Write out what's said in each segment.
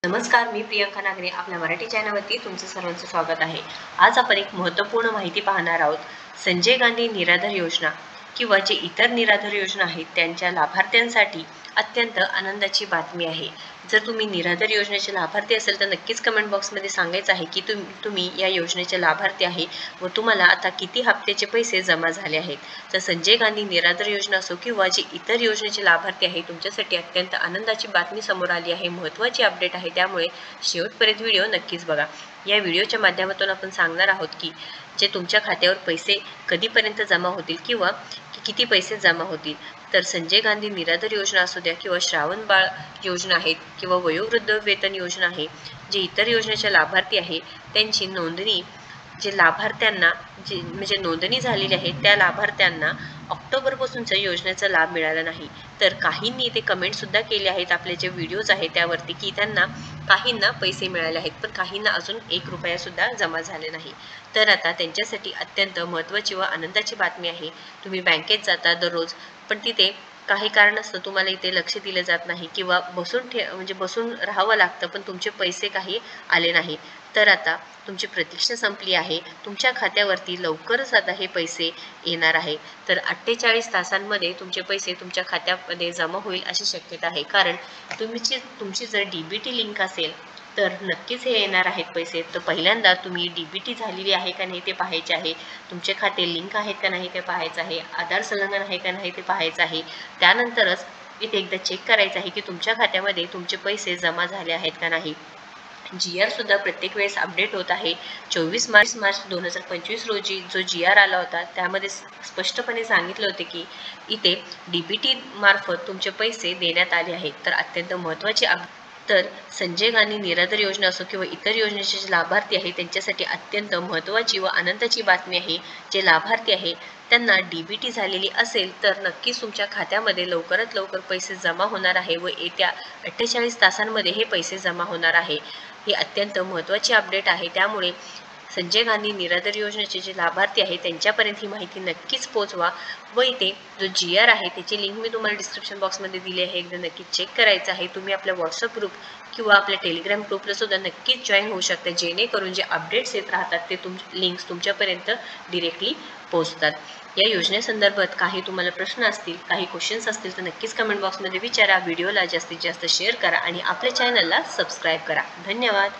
नमस्कार, मी प्रियंका नागरे आपल्या मराठी चॅनलवरती तुमचं सर्वांचं स्वागत आहे। आज आपण एक महत्त्वपूर्ण माहिती पाहणार आहोत। संजय गांधी निराधार योजना किंवा जे इतर निराधार योजना आहेत त्यांच्या लाभार्थ्यांसाठी अत्यंत आनंदाची बातमी आहे। जर तुम्ही निराधार योजनेचे लाभार्थी असेल तर नक्कीच कमेंट बॉक्समध्ये सांगायचं आहे की तुम्ही या योजनेचे लाभार्थी आहे व तुम्हाला आता किती हप्त्याचे पैसे जमा झाले आहेत। तर संजय गांधी निराधार योजना असो किंवा जे इतर योजनेचे लाभार्थी आहे तुमच्यासाठी अत्यंत आनंदाची बातमी समोर आली आहे, महत्त्वाची अपडेट आहे, त्यामुळे शेवटपर्यंत व्हिडिओ नक्कीच बघा। या व्हिडिओच्या माध्यमातून आपण सांगणार आहोत की जे तुमच्या खात्यावर पैसे कधीपर्यंत जमा होतील किंवा किती पैसे जमा होतील। तर संजय गांधी निराधार योजना असू द्या किंवा श्रावण बाळ योजना आहेत किंवा वयोवृद्ध वेतन योजना आहे, जे इतर योजनेचे लाभार्थी आहे त्यांची नोंदणी जे लाभार्थ्यांना म्हणजे नोंदणी झालेली आहे त्या लाभार्थ्यांना ऑक्टोबरपासूनच्या योजनेचा लाभ मिळाला नाही। तर काहींनी ते कमेंटसुद्धा केले आहेत आपले जे व्हिडिओज आहेत त्यावरती की त्यांना काहींना पैसे मिळाले आहेत पण काहींना अजून 1 रुपयासुद्धा जमा झाले नाही। तर आता त्यांच्यासाठी अत्यंत महत्त्वाची व आनंदाची बातमी आहे। तुम्ही बँकेत जाता दररोज पण तिथे काही कारणास्तव तुम्हाला इथे लक्ष दिले जात नाही किंवा बसून राहावं लागतं पण तुमचे पैसे काही आले नाही। तर आता तुमची प्रतीक्षा संपली आहे, तुमच्या खात्यावरती लवकरच आता हे पैसे येणार आहे। तर 48 तासांमध्ये तुमचे पैसे तुमच्या खात्यामध्ये जमा होईल अशी शक्यता आहे, कारण तुमची जर DBT लिंक असेल तर नक्कीच हे येणार आहेत पैसे। तर पहिल्यांदा तुम्ही DBT झालेली आहे का नाही ते पाहायचे आहे, तुमचे खाते लिंक आहेत का नाही ते पाहायचं आहे, आधार संलग्न आहे का नाही ते पाहायचं आहे। त्यानंतरच इथे एकदा चेक करायचं आहे की तुमच्या खात्यामध्ये तुमचे पैसे जमा झाले आहेत का नाही। GR सुद्धा प्रत्येक वेळेस अपडेट होत आहे। 24 मार्च 2025 रोजी जो GR आला होता त्यामध्ये स्पष्टपणे सांगितले होते की इथे DBT मार्फत तुमचे पैसे देण्यात आले आहेत। तर अत्यंत महत्त्वाची तर संजय गांधी निराधार योजना असो किंवा इतर योजनेचे जे लाभार्थी आहे त्यांच्यासाठी अत्यंत महत्त्वाची व आनंदाची बातमी आहे। जे लाभार्थी आहे त्यांना DBT झालेली असेल तर नक्कीच तुमच्या खात्यामध्ये लवकरात लवकर पैसे जमा होणार आहे व येत्या 48 तासांमध्ये हे पैसे जमा होणार आहे। ही अत्यंत महत्त्वाची अपडेट आहे, त्यामुळे संजय गांधी निराधार योजनेचे जे लाभार्थी आहे त्यांच्यापर्यंत ही माहिती नक्कीच पोहोचवा व इथे जो GR आहे त्याची लिंक मी तुम्हाला डिस्क्रिप्शन बॉक्समध्ये दिली आहे, एकदा नक्कीच चेक करायचं आहे। तुम्ही आपल्या व्हॉट्सअप ग्रुप किंवा आपल्या टेलिग्राम ग्रुपला सुद्धा नक्कीच जॉईन होऊ शकता, जेणेकरून जे अपडेट्स येत राहतात ते लिंक्स तुमच्यापर्यंत डिरेक्टली पोहोचतात। या योजनेसंदर्भात काही तुम्हाला प्रश्न असतील, काही क्वेश्चन्स असतील तर नक्कीच कमेंट बॉक्समध्ये विचारा। व्हिडिओला जास्तीत जास्त शेअर करा आणि आपल्या चॅनलला सबस्क्राईब करा। धन्यवाद।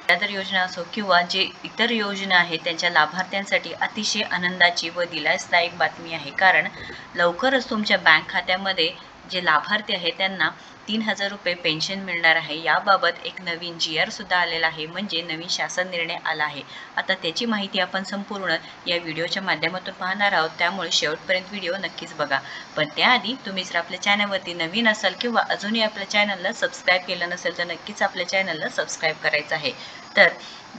निराधार योजना असो किंवा जे इतर योजना आहेत त्यांच्या लाभार्थ्यांसाठी अतिशय आनंदाची व दिलासादायक बातमी आहे, कारण लवकरच तुमच्या बँक खात्यामध्ये जे लाभार्थी आहेत त्यांना 3000 रुपये पेन्शन मिळणार आहे। याबाबत एक नवीन GR सुद्धा आलेला आहे, म्हणजे नवीन शासन निर्णय आला आहे। आता त्याची माहिती आपण संपूर्ण या व्हिडिओच्या माध्यमातून पाहणार आहोत, त्यामुळे शेवटपर्यंत व्हिडिओ नक्कीच बघा। पण त्याआधी तुम्ही जर आपल्या चॅनलवरती नवीन असाल किंवा अजूनही आपल्या चॅनलला सबस्क्राईब केलं नसेल तर नक्कीच आपल्या चॅनलला सबस्क्राईब करायचं आहे। तर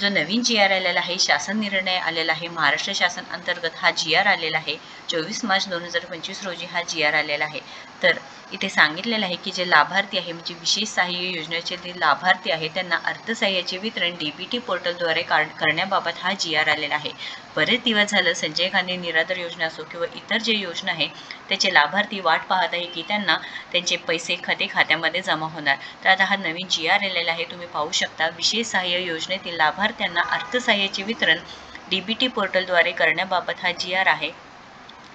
जो नवीन GR आलेला आहे, शासन निर्णय आलेला आहे, महाराष्ट्र शासन अंतर्गत हा GR आलेला आहे। 24 मार्च 2025 रोजी हा GR आलेला आहे। तर इथे सांगितलेलं आहे की जे लाभार्थी आहे म्हणजे विशेष सहाय्य योजनेचे जे लाभार्थी आहे त्यांना अर्थसहाय्याचे वितरण DBT पोर्टलद्वारे करण्याबाबत हा GR आलेला आहे। बरेच दिवस झालं संजय गांधी निराधार योजना असो किंवा इतर जे योजना आहे त्याचे लाभार्थी वाट पाहत आहे की त्यांना त्यांचे पैसे खात्यामध्ये जमा होणार। तर आता हा नवीन GR आलेला आहे, तुम्ही पाहू शकता। विशेष सहाय्य योजनेतील लाभार्थ्यांना अर्थसहाय्याचे वितरण DBT पोर्टलद्वारे करण्याबाबत हा GR आहे।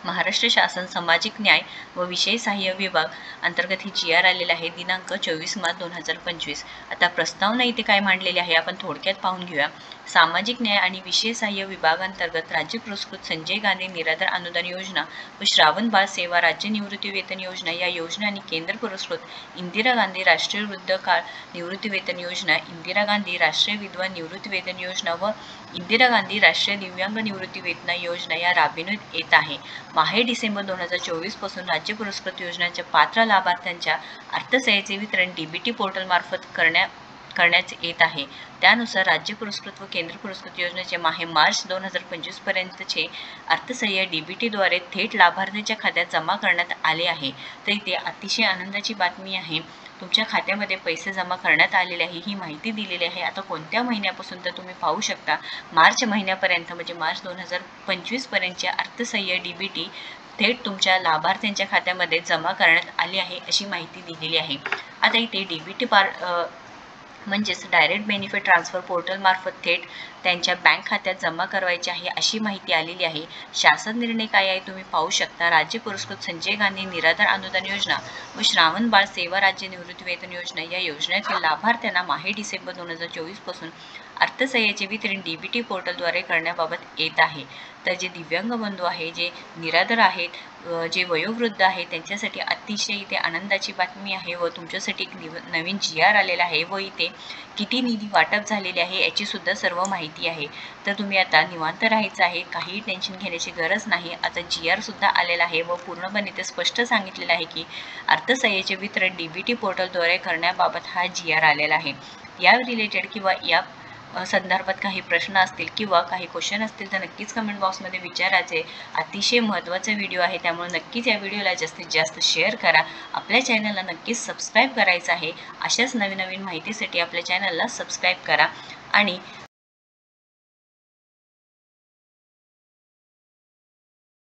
महाराष्ट्र शासन सामाजिक न्याय व विशेष सहाय्य विभाग अंतर्गत ही GR आलेला आहे, दिनांक 24 मार्च 2025। आता प्रस्तावना इथे काय मांडलेली आहे आपण थोडक्यात पाहून घेऊया। सामाजिक न्याय आणि विशेष सहाय्य विभागांतर्गत राज्य पुरस्कृत संजय गांधी निराधार अनुदान योजना व श्रावण बाळ सेवा राज्य निवृत्ती वेतन योजना या योजना आणि केंद्र पुरस्कृत इंदिरा गांधी राष्ट्रीय वृद्धकाळ निवृत्ती वेतन योजना, इंदिरा गांधी राष्ट्रीय विधवा निवृत्ती वेतन योजना व इंदिरा गांधी राष्ट्रीय दिव्यांग निवृत्ती वेतन योजना या राबविण्यात येत आहे। माहे डिसेंबर 2024 पासून राज्य पुरस्कृत योजनांच्या पात्र लाभार्थ्यांच्या अर्थसहाय्याचे वितरण DBT पोर्टल मार्फत करण्यात येत आहे। त्यानुसार राज्य पुरस्कृत व केंद्र पुरस्कृत योजनेचे मार्च 2025 पर्यंतचे अर्थसहाय्य DBT द्वारे थेट लाभार्थ्यांच्या खात्यात जमा करण्यात आले आहे। तर इथे अतिशय आनंदाची बातमी आहे, तुमच्या खात्यामध्ये पैसे जमा करण्यात आलेले आहे ही माहिती दिलेली आहे। आता कोणत्या महिन्यापासून तर तुम्ही पाहू शकता मार्च महिन्यापर्यंत म्हणजे मार्च 2025 पर्यंतचे अर्थसहाय्य DBT थेट तुमच्या लाभार्थ्यांच्या खात्यामध्ये जमा करण्यात आली आहे अशी माहिती दिलेली आहे। आता इथे DBT म्हणजेच डायरेक्ट बेनिफिट ट्रान्सफर पोर्टल मार्फत थेट त्यांच्या बँक खात्यात जमा करायची आहे अशी माहिती आलेली आहे। शासन निर्णय काय आहे तुम्ही पाहू शकता। राज्य पुरस्कृत संजय गांधी निराधार अनुदान योजना व श्रावण बाळ सेवा राज्य निवृत्ती वेतन योजना या योजनेतील लाभार्थ्यांना माहे डिसेंबर 2024 पासून अर्थसहाय्याचे वितरण DBT पोर्टलद्वारे करण्याबाबत येत आहे। तर जे दिव्यांग बंधू आहे, जे निराधार आहेत, जे वयोवृद्ध आहेत त्यांच्यासाठी अतिशय इथे आनंदाची बातमी आहे व तुमच्यासाठी एक नवीन GR आलेला आहे व इथे किती निधी वाटप झालेले आहे याची सुद्धा सर्व माहिती आहे। तर तुम्ही आता निवांत राहायचं आहे, काही टेन्शन घेण्याची गरज नाही। आता GR सुद्धा आलेला आहे व पूर्णपणे ते स्पष्ट सांगितलेलं आहे की अर्थसहाय्याचे वितरण DBT पोर्टलद्वारे करण्याबाबत हा GR आलेला आहे। या रिलेटेड किंवा या संदर्भात काही प्रश्न असतील किंवा काही क्वेश्चन असतील तर नक्कीच कमेंट बॉक्समध्ये विचारायचे। अतिशय महत्त्वाचा व्हिडिओ आहे त्यामुळे नक्कीच या व्हिडिओला जास्तीत जास्त शेअर करा। आपल्या चॅनलला नक्कीच सबस्क्राईब करायचं आहे। अशाच नवीन माहितीसाठी आपल्या चॅनलला सबस्क्राईब करा आणि